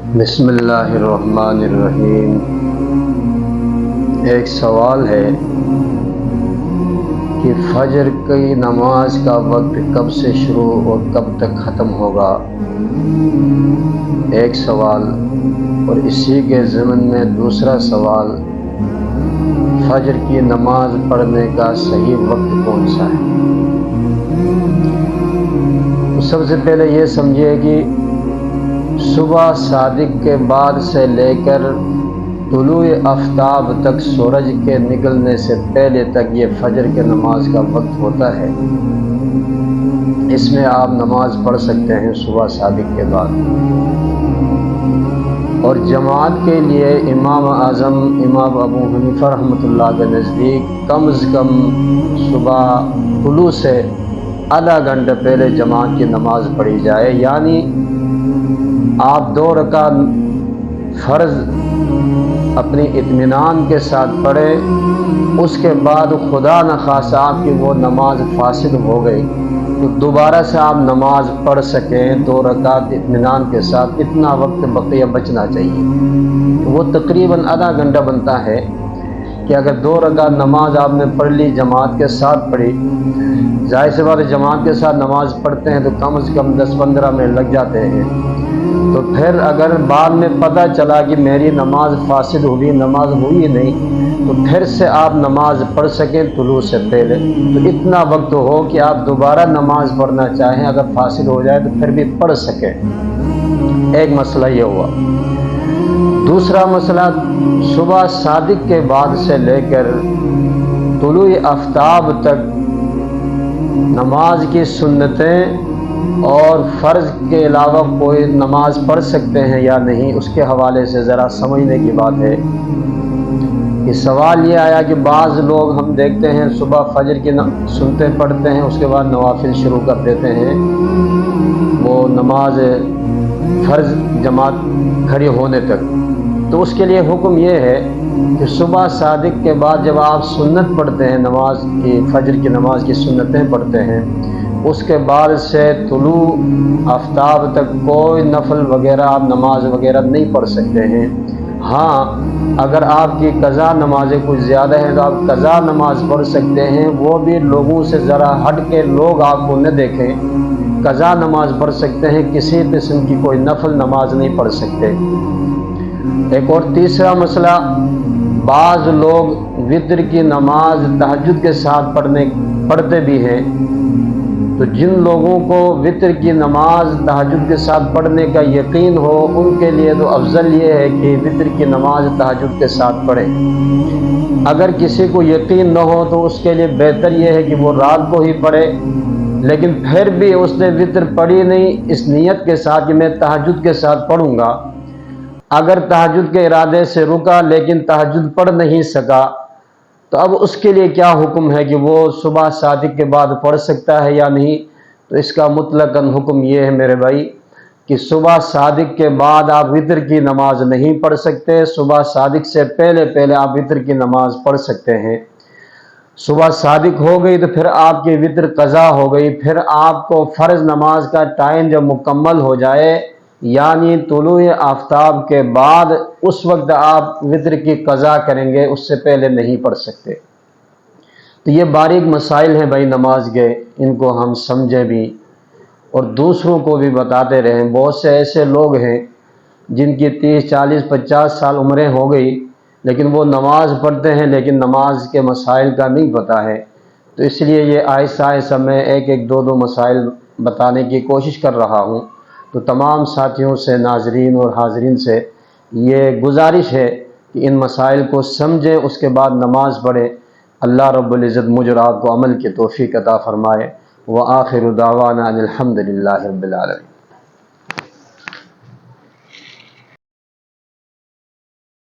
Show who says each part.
Speaker 1: بسم اللہ الرحمن الرحیم۔ ایک سوال ہے کہ فجر کی نماز کا وقت کب سے شروع اور کب تک ختم ہوگا؟ ایک سوال، اور اسی کے ضمن میں دوسرا سوال، فجر کی نماز پڑھنے کا صحیح وقت کون سا ہے؟ تو سب سے پہلے یہ سمجھیے کہ صبح صادق کے بعد سے لے کر طلوع آفتاب تک سورج کے نکلنے سے پہلے تک یہ فجر کے نماز کا وقت ہوتا ہے۔ اس میں آپ نماز پڑھ سکتے ہیں صبح صادق کے بعد، اور جماعت کے لیے امام اعظم امام ابو حنیفہ رحمۃ اللہ کے نزدیک کم از کم صبح طلوع سے آدھا گھنٹہ پہلے جماعت کی نماز پڑھی جائے، یعنی آپ 2 رکعت فرض اپنی اطمینان کے ساتھ پڑھیں، اس کے بعد خدا نخواستہ آپ کی وہ نماز فاسد ہو گئی تو دوبارہ سے آپ نماز پڑھ سکیں 2 رکعت اطمینان کے ساتھ۔ اتنا وقت بقیہ بچنا چاہیے، وہ تقریباً آدھا گھنٹہ بنتا ہے کہ اگر 2 رکعت نماز آپ نے پڑھ لی، جماعت کے ساتھ پڑھی، ظاہر سی بات ہے جماعت کے ساتھ نماز پڑھتے ہیں تو کم از کم 10-15 منٹ لگ جاتے ہیں، تو پھر اگر بعد میں پتہ چلا کہ میری نماز فاسد ہوئی، نماز ہوئی نہیں، تو پھر سے آپ نماز پڑھ سکیں طلوع سے پہلے، تو اتنا وقت ہو کہ آپ دوبارہ نماز پڑھنا چاہیں، اگر فاسد ہو جائے تو پھر بھی پڑھ سکیں۔ ایک مسئلہ یہ ہوا۔ دوسرا مسئلہ، صبح صادق کے بعد سے لے کر طلوع آفتاب تک نماز کی سنتیں اور فرض کے علاوہ کوئی نماز پڑھ سکتے ہیں یا نہیں، اس کے حوالے سے ذرا سمجھنے کی بات ہے۔ کہ سوال یہ آیا کہ بعض لوگ ہم دیکھتے ہیں صبح فجر کی سنتیں پڑھتے ہیں، اس کے بعد نوافل شروع کر دیتے ہیں، وہ نماز فرض جماعت کھڑی ہونے تک۔ تو اس کے لیے حکم یہ ہے کہ صبح صادق کے بعد جب آپ سنت پڑھتے ہیں، نماز کی فجر کی نماز کی سنتیں پڑھتے ہیں، اس کے بعد سے طلوع آفتاب تک کوئی نفل وغیرہ آپ نماز وغیرہ نہیں پڑھ سکتے ہیں۔ ہاں، اگر آپ کی قضا نمازیں کچھ زیادہ ہیں تو آپ قضا نماز پڑھ سکتے ہیں، وہ بھی لوگوں سے ذرا ہٹ کے لوگ آپ کو نہ دیکھیں، قضا نماز پڑھ سکتے ہیں، کسی قسم کی کوئی نفل نماز نہیں پڑھ سکتے۔ ایک اور تیسرا مسئلہ، بعض لوگ وتر کی نماز تہجد کے ساتھ پڑھتے بھی ہیں، تو جن لوگوں کو وتر کی نماز تہجد کے ساتھ پڑھنے کا یقین ہو، ان کے لیے تو افضل یہ ہے کہ وتر کی نماز تہجد کے ساتھ پڑھیں۔ اگر کسی کو یقین نہ ہو تو اس کے لیے بہتر یہ ہے کہ وہ رات کو ہی پڑھے، لیکن پھر بھی اس نے وتر پڑھی نہیں اس نیت کے ساتھ کہ میں تہجد کے ساتھ پڑھوں گا، اگر تہجد کے ارادے سے رکا لیکن تہجد پڑھ نہیں سکا، تو اب اس کے لیے کیا حکم ہے کہ وہ صبح صادق کے بعد پڑھ سکتا ہے یا نہیں؟ تو اس کا مطلقاً حکم یہ ہے میرے بھائی کہ صبح صادق کے بعد آپ وتر کی نماز نہیں پڑھ سکتے، صبح صادق سے پہلے آپ وتر کی نماز پڑھ سکتے ہیں۔ صبح صادق ہو گئی تو پھر آپ کی وتر قضا ہو گئی، پھر آپ کو فرض نماز کا ٹائم جب مکمل ہو جائے، یعنی طلوع آفتاب کے بعد، اس وقت آپ وتر کی قضا کریں گے، اس سے پہلے نہیں پڑھ سکتے۔ تو یہ باریک مسائل ہیں بھائی نماز کے، ان کو ہم سمجھیں بھی اور دوسروں کو بھی بتاتے رہیں۔ بہت سے ایسے لوگ ہیں جن کی 30، 40، 50 سال عمریں ہو گئی، لیکن وہ نماز پڑھتے ہیں لیکن نماز کے مسائل کا نہیں پتہ ہے۔ تو اس لیے یہ آہستہ آہستہ میں ایک 2 مسائل بتانے کی کوشش کر رہا ہوں۔ تو تمام ساتھیوں سے، ناظرین اور حاضرین سے یہ گزارش ہے کہ ان مسائل کو سمجھیں، اس کے بعد نماز پڑھیں۔ اللہ رب العزت مجھ اور آپ کو عمل کی توفیق عطا فرمائے۔ وآخر دعوانا ان الحمد للہ رب العالمین۔